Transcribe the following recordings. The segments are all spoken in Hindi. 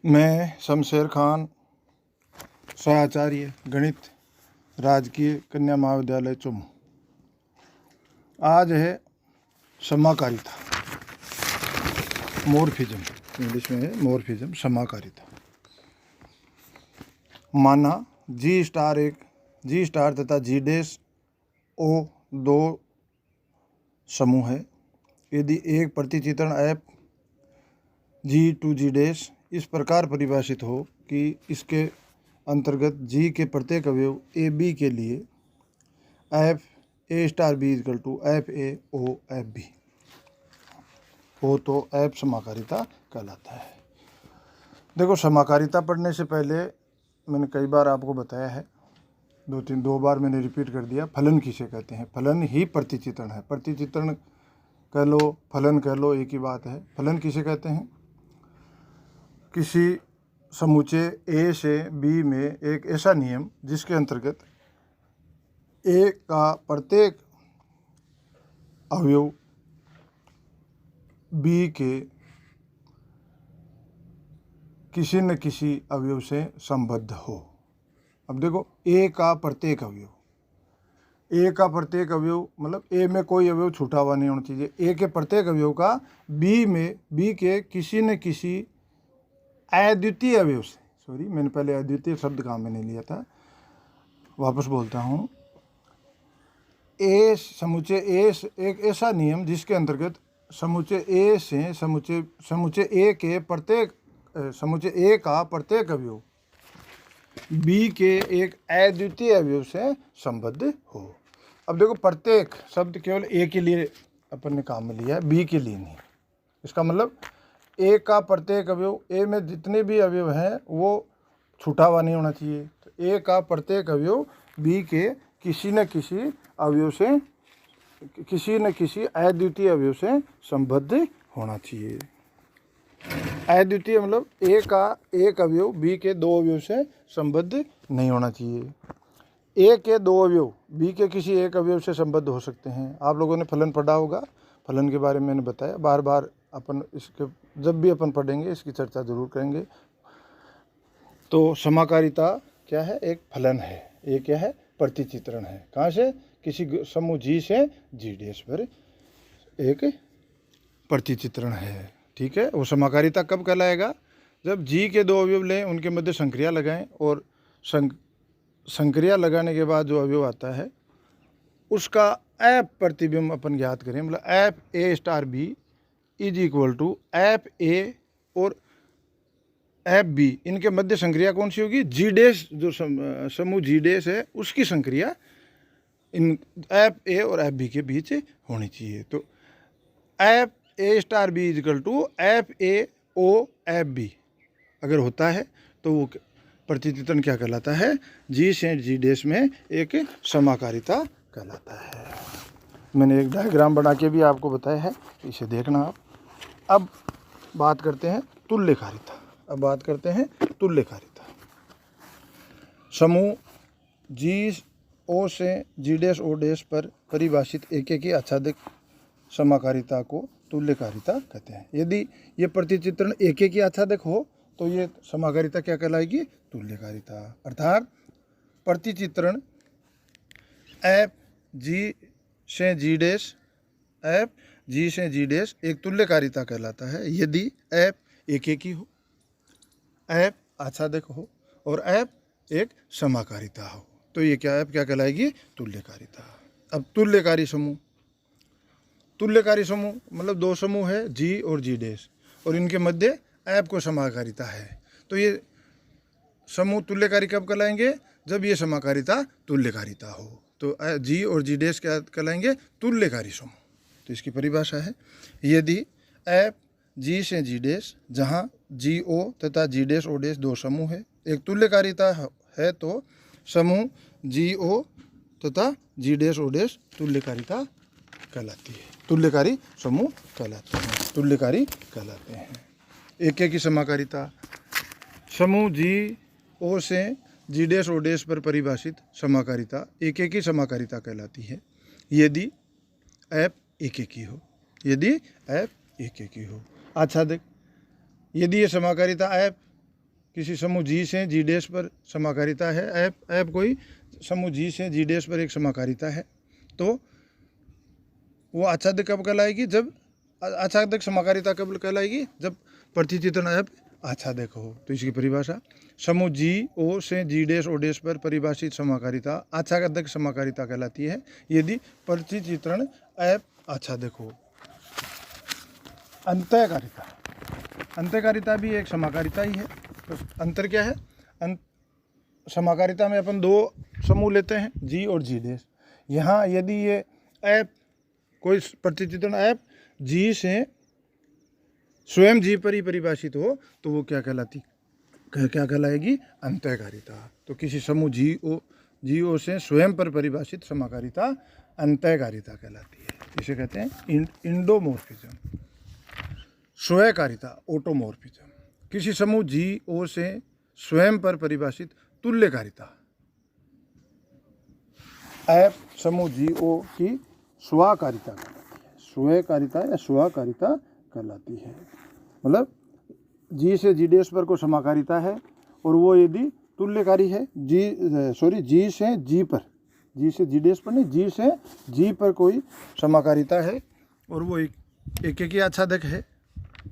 मैं शमशेर खान, सहाचार्य गणित, राजकीय कन्या महाविद्यालय चुम। आज है समाकारिता, मोर्फिज्म, इंग्लिश में है मोर्फिज्म, समाकारिता। माना जी स्टार तथा जी डैश ओ दो समूह है। यदि एक प्रतिचित्रण F G to G dash इस प्रकार परिभाषित हो कि इसके अंतर्गत जी के प्रत्येक अवयव ए बी के लिए F A star B is equal to F A O F B हो तो एफ समाकारिता कहलाता है। देखो, समाकारिता पढ़ने से पहले मैंने कई बार आपको बताया है, दो बार मैंने रिपीट कर दिया। फलन किसे कहते हैं? फलन ही प्रतिचित्रण है। प्रतिचित्रण कह लो, फलन कह लो, एक ही बात है। फलन किसे कहते हैं? किसी समुच्चय ए से बी में एक ऐसा नियम जिसके अंतर्गत ए का प्रत्येक अवयव बी के किसी न किसी अवयव से संबद्ध हो। अब देखो, ए का प्रत्येक अवयव, ए का प्रत्येक अवयव मतलब ए में कोई अवयव छूटा हुआ नहीं होना चाहिए। ए के प्रत्येक अवयव का बी के किसी न किसी अद्वितीय अवयव से, सॉरी मैंने पहले अद्वितीय शब्द काम में नहीं लिया था, वापस बोलता हूँ। ए समुच्चय ए एक ऐसा नियम जिसके अंतर्गत समुच्चय ए से समुच्चय ए के प्रत्येक समुच्चय ए का प्रत्येक अवयव बी के एक अद्वितीय अवयव से संबद्ध हो। अब देखो, प्रत्येक शब्द केवल ए के लिए अपन ने काम में लिया है, बी के लिए नहीं। इसका मतलब ए का प्रत्येक अवयव, ए में जितने भी अवयव हैं वो छूटा हुआ नहीं होना चाहिए। तो ए का प्रत्येक अवयव बी के किसी न किसी अवयव से, किसी न किसी अद्वितीय अवयव से संबद्ध होना चाहिए। अद्वितीय मतलब ए का एक अवयव बी के दो अवयव से संबद्ध नहीं होना चाहिए। ए के दो अवयव बी के किसी एक अवयव से संबद्ध हो सकते हैं। आप लोगों ने फलन पढ़ा होगा, फलन के बारे में मैंने बताया। बार बार अपन इसके जब भी अपन पढ़ेंगे इसकी चर्चा जरूर करेंगे। तो समाकारिता क्या है? एक फलन है। ये क्या है? प्रतिचित्रण है। कहाँ से? किसी समूह जी से जी डैश पर एक प्रतिचित्रण है। ठीक है। वो समाकारिता कब कहलाएगा? जब जी के दो अवयव लें, उनके मध्य संक्रिया लगाएं और संक्रिया लगाने के बाद जो अवयव आता है उसका एफ प्रतिबिंब अपन ज्ञात करें। मतलब F A star B is equal to F A और एफ बी, इनके मध्य संक्रिया कौन सी होगी? जी डैश, जो समूह जी डैश है उसकी संक्रिया इन एफ ए और एफ बी के बीच होनी चाहिए। तो F A star B is equal to F A O F B अगर होता है तो वो प्रतिचित्रण क्या कहलाता है? जी से जी डैश में एक समाकारिता कहलाता है। मैंने एक डायग्राम बना के भी आपको बताया है, इसे देखना आप। अब बात करते हैं तुल्यकारिता। समूह जी ओ से जी डैश ओ डैश पर परिभाषित एक की आच्छादित समाकारिता को तुल्यकारिता कहते हैं। यदि ये प्रतिचित्रण एक की आच्छादित हो तो ये समाकारिता क्या कहलाएगी? तुल्यकारिता। अर्थात प्रतिचित्रण एफ जी से जी डैश एक तुल्यकारिता कहलाता है यदि एफ एक ही हो, एफ आच्छादित हो और एफ एक समाकारिता हो। तो ये क्या, एफ क्या कहलाएगी? तुल्यकारिता। अब तुल्यकारी समूह मतलब दो समूह है जी और जी डैश और इनके मध्य एफ को समाकारिता है। तो ये समूह तुल्यकारी कब कहलाएंगे? जब ये समाकारिता तुल्यकारिता हो। तो जी और जी डैश क्या कहलाएंगे? तुल्यकारी समूह। तो इसकी परिभाषा है, यदि एफ जी से जी डैश जहाँ जी ओ तथा जी डैश ओ डैश दो समूह है, एक तुल्यकारिता है तो समूह जी ओ तथा जी डैश ओ डैश तुल्यकारिता कहलाती है। तुल्यकारी समूह कहलाते हैं। एक की समाकारिता, समूह जी ओ से जी डैश ओ डैश पर परिभाषित समाकारिता एक की समाकारिता कहलाती है यदि एफ एक की हो। अच्छा देख, यदि ये समाकारिता एफ किसी समूह जी से जी डैश पर समाकारिता है, ऐप कोई समूह जी से जी डैश पर एक समाकारिता है, तो वो आच्छादित कब कहलाएगी? जब आच्छादित समाकारिता कब कहलाएगी? जब प्रतिचित्रण ऐप आच्छादित हो। तो इसकी परिभाषा, समूह जी ओ से जी डैश ओ डैश पर परिभाषित समाकारिता आच्छादित समाकारिता कहलाती है यदि प्रतिचित्रण ऐप आच्छादित हो। अंतःकारिता, अंतःकारिता भी एक समाकारिता ही है। तो अंतर क्या है? समाकारिता में अपन दो समूह लेते हैं, जी और जी डैश। यहाँ यदि ये ऐप कोई प्रतिचित्रण ऐप जी से स्वयं जी पर ही परिभाषित हो तो वो क्या कहलाएगी? अंतःकारिता। तो किसी समूह जी ओ से स्वयं पर परिभाषित समाकारिता अंतःकारिता कहलाती है। इसे कहते हैं इंडोमॉर्फिज्म। स्वयकारिता, ऑटोमॉर्फिज्म। किसी समूह जी ओ से स्वयं पर परिभाषित तुल्यकारिता ऐप समूह जी ओ की स्वकारिता कहलाती है। स्वकारिता या स्वकारिता कहलाती है। मतलब जी से जी डैश पर कोई समाकारिता है और वो यदि तुल्यकारी है, जी से जी पर, जी से जी डैश पर नहीं, जी से जी पर कोई समाकारिता है और वो एक ही आच्छादक है,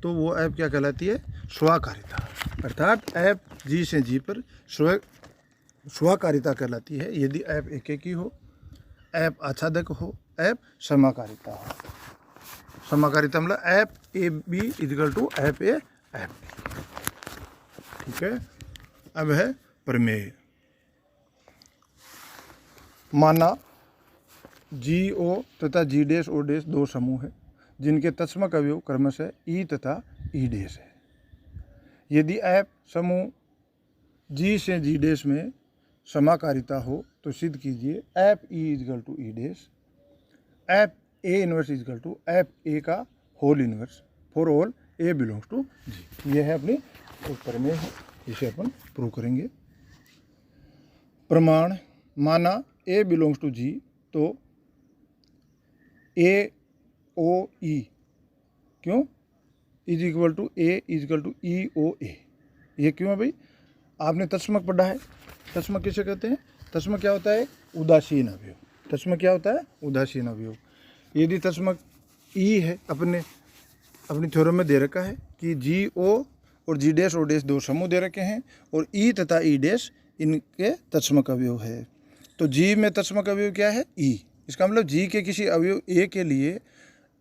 तो वो ऐप क्या कहलाती है? स्वकारिता। अर्थात ऐप जी से जी पर स्वकारिता कहलाती है यदि ऐप एक ही हो, ऐप आच्छादक हो, ऐप समाकारिता हो। समाकारिता मतलब F A B equal to F A F B. ठीक है। अब है प्रमेय। माना जी ओ तथा जी डैश ओ डैश दो समूह है जिनके तत्समक अवयव क्रमशः ई तथा ई डैश है। यदि ऐप समूह जी से जी डैश में समाकारिता हो तो सिद्ध कीजिए F E equal to E dash, F A inverse equal to F A का whole inverse for all A belongs to G. ये है अपनी प्रमेय है, इसे अपन प्रूव करेंगे। प्रमाण, माना ए बिलोंग्स टू जी तो ए ओ ई क्यों is equal to A is equal to E O A. ये क्यों है भाई? आपने तत्समक पढ़ा है। तत्समक किसे कहते हैं? तत्समक क्या होता है? उदासीन अवयव। तत्समक क्या होता है? उदासीन अवयव। यदि तत्समक ई है, अपनी थ्योरम में दे रखा है कि जी ओ और जी डैश ओ डैश दो समूह दे रखे हैं और ई तथा ई डैश इनके तत्समक अवयव है, तो जी में तत्समक अवयव क्या है? ई। इसका मतलब जी के किसी अवयव ए के लिए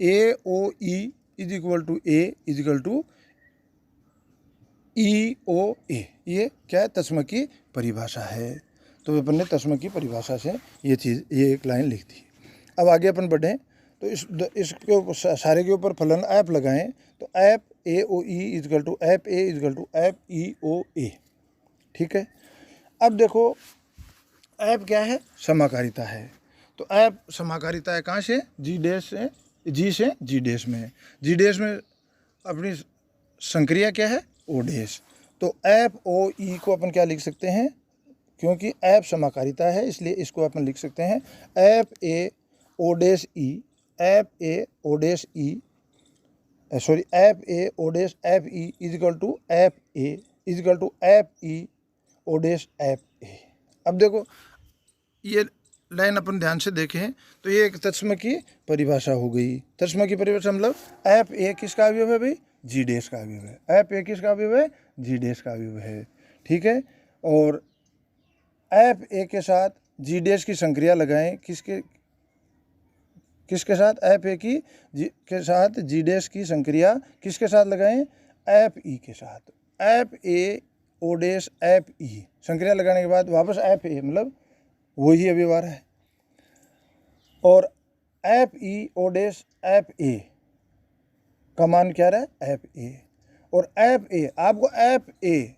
A O E is equal to A is equal to E O A. ये क्या है? तत्समक की परिभाषा है। तो अपन ने तत्समक की परिभाषा से ये एक लाइन लिख दी। अब आगे अपन बढ़ें तो इसके सारे के ऊपर फलन ऐप लगाएं तो F A O E is equal to F A is equal to F E O A. ठीक है। अब देखो ऐप क्या है? समाकारिता है। तो ऐप समाकारिता है कहाँ से? जी डैश से जी डैश में। जी डैश में अपनी संक्रिया क्या है? O dash. तो ऐप ओ ई को अपन क्या लिख सकते हैं? क्योंकि ऐप समाकारिता है इसलिए इसको अपन लिख सकते हैं F A O dash E, F A O dash E, sorry F A O dash F E is equal to F A is equal to F E O dash F A. अब देखो ये लाइन अपन ध्यान से देखें तो ये एक तत्समक की परिभाषा हो गई। तत्समक की परिभाषा मतलब ऐप ए किसका अवयव है भाई? जी डैश का अवयव है। ऐप ए किसका अवयव है? जी डैश का अवयव है। ठीक है। और ऐप ए के साथ जी डैश की संक्रिया लगाएं किसके साथ? ऐप ए के साथ जी डैश की संक्रिया किसके साथ लगाएं? ऐप ई के साथ। App A O dash F ई संक्रिया लगाने के बाद वापस ऐप ए मतलब वही अव्यवहार है। और app E O dash F A का मान क्या रहा है? ऐप ए। और ऐप ए आपको ऐप ए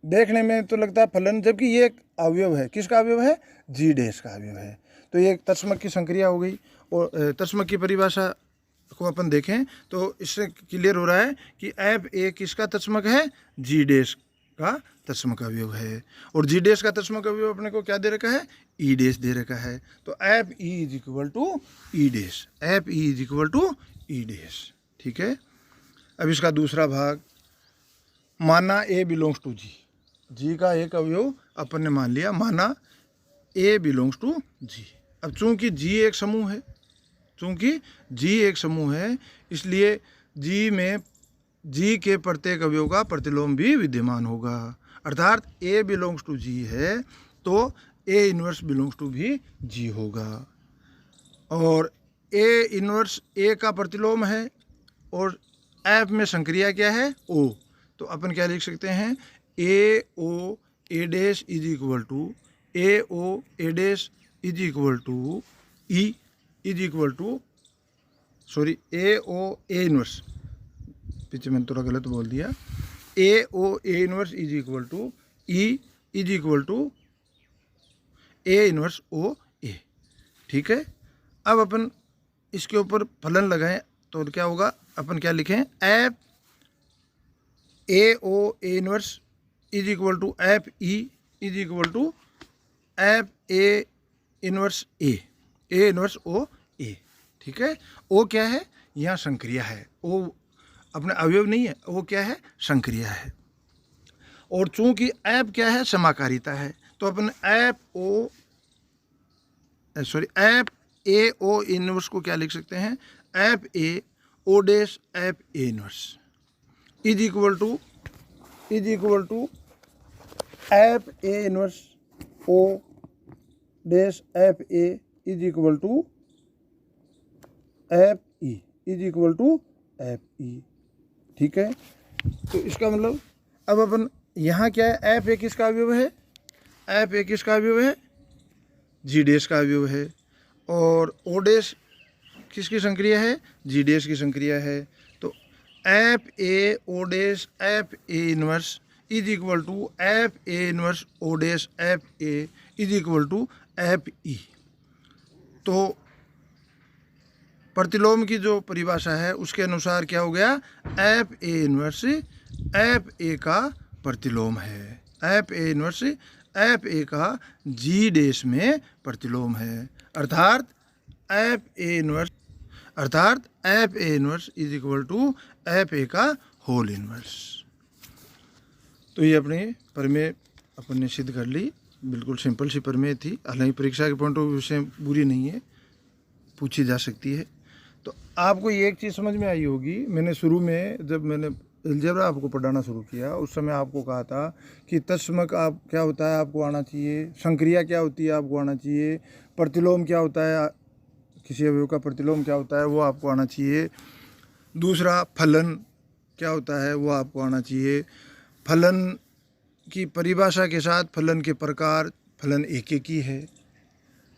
देखने में तो लगता है फलन, जबकि ये एक अवयव है। किसका अवयव है? जी डैश का अवयव है। तो ये एक तत्समक की संक्रिया हो गई। और तत्समक की परिभाषा को अपन देखें तो इससे क्लियर हो रहा है कि ऐप ए किसका तत्समक है? जी डैश का तत्समक अवयव है। और जी डैश का तत्समक अवयव अपने को क्या दे रखा है? ई डैश दे रखा है। तो F E is equal to E dash, F E is equal to E dash. ठीक है। अब इसका दूसरा भाग माना ए बिलोंग्स टू जी, जी का एक अवयव अपन ने मान लिया, माना ए बिलोंग्स टू जी। अब चूंकि जी एक समूह है, चूंकि जी एक समूह है, इसलिए जी में जी के प्रत्येक अवयव का प्रतिलोम भी विद्यमान होगा। अर्थात ए बिलोंग्स टू जी है तो ए इनवर्स बिलोंग्स टू भी जी होगा। और ए इनवर्स ए का प्रतिलोम है और एफ में संक्रिया क्या है, ओ, तो अपन क्या लिख सकते हैं, A O A dash is equal to A O A dash is equal to E is equal to sorry A O A inverse, पीछे मैंने थोड़ा गलत बोल दिया, A O A inverse is equal to E is equal to A inverse O A. ठीक है, अब अपन इसके ऊपर फलन लगाएं तो क्या होगा, अपन क्या लिखें, F A O A inverse is equal to F E is equal to F A inverse A inverse O A. ठीक है, ओ क्या है, यहाँ संक्रिया है, ओ अपने अवयव नहीं है, वो क्या है, संक्रिया है। और चूंकि एफ क्या है, समाकारिता है, तो अपन एफ ए ओ इनवर्स को क्या लिख सकते हैं, F A O dash F A inverse is equal to F A inverse O dash F A is equal to F E is equal to F E. ठीक है, तो इसका मतलब अब अपन यहाँ क्या है, एफ ए किसका अवयव है, एफ ए किसका अवयव है, जी डैश का अवयव है, और ओ डैश किसकी संक्रिया है, जी डैश की संक्रिया है। तो F A O dash F A inverse is equal to F A inverse O dash F A is equal to F E. तो प्रतिलोम की जो परिभाषा है उसके अनुसार क्या हो गया, F A inverse F A का प्रतिलोम है, F A inverse F A का जी डैश में प्रतिलोम है। अर्थात F A inverse is equal to F A का होल इनवर्स। तो ये अपनी प्रमेय अपन ने सिद्ध कर ली, बिल्कुल सिंपल सी प्रमेय थी, हालांकि परीक्षा के पॉइंट ऑफ व्यू से बुरी नहीं है, पूछी जा सकती है। तो आपको ये एक चीज़ समझ में आई होगी, मैंने शुरू में जब मैंने अलजेब्रा आपको पढ़ाना शुरू किया उस समय आपको कहा था कि तत्समक आप क्या होता है आपको आना चाहिए, संक्रिया क्या होती है आपको आना चाहिए, प्रतिलोम क्या होता है, किसी अवयव का प्रतिलोम क्या होता है वो आपको आना चाहिए, दूसरा फलन क्या होता है वो आपको आना चाहिए, फलन की परिभाषा के साथ फलन के प्रकार, फलन एक एक ही है,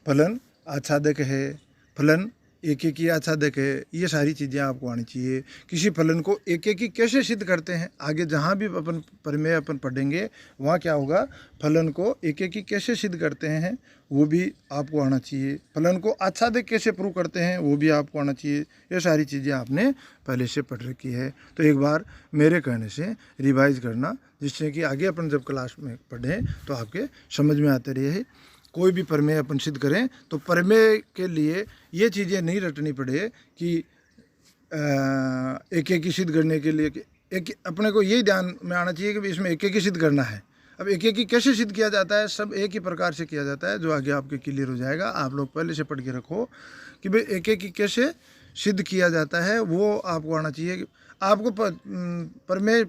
फलन आच्छादक है, फलन एक एक ही आच्छादक है, ये सारी चीज़ें आपको आनी चाहिए। किसी फलन को एक एक ही कैसे सिद्ध करते हैं, आगे जहाँ भी अपन प्रमेय अपन पढ़ेंगे वहाँ क्या होगा, फलन को एक एक ही कैसे सिद्ध करते हैं वो भी आपको आना चाहिए, फलन को आच्छादक कैसे प्रूव करते हैं वो भी आपको आना चाहिए। ये सारी चीज़ें आपने पहले से पढ़ रखी है, तो एक बार मेरे कहने से रिवाइज करना, जिससे कि आगे अपन जब क्लास में पढ़ें तो आपके समझ में आते रहे। कोई भी प्रमेय अपन सिद्ध करें तो प्रमेय के लिए ये चीज़ें नहीं रटनी पड़े कि एक एक ही सिद्ध करने के लिए एक, अपने को यही ध्यान में आना चाहिए कि इसमें एक एक ही सिद्ध करना है। अब एक एक ही कैसे सिद्ध किया जाता है, सब एक ही प्रकार से किया जाता है, जो आगे आपके क्लियर हो जाएगा। आप लोग पहले से पढ़ के रखो कि भाई एक एक ही कैसे सिद्ध किया जाता है, वो आपको आना चाहिए। आपको प्रमेय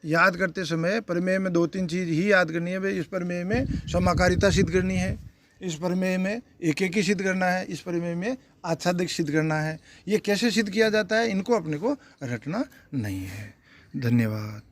याद करते समय प्रमेय में 2-3 चीज़ ही याद करनी है। भाई इस प्रमेय में समाकारिता सिद्ध करनी है, इस प्रमेय में एक एक ही सिद्ध करना है, इस प्रमेय में आच्छादक सिद्ध करना है। ये कैसे सिद्ध किया जाता है, इनको अपने को रटना नहीं है। धन्यवाद।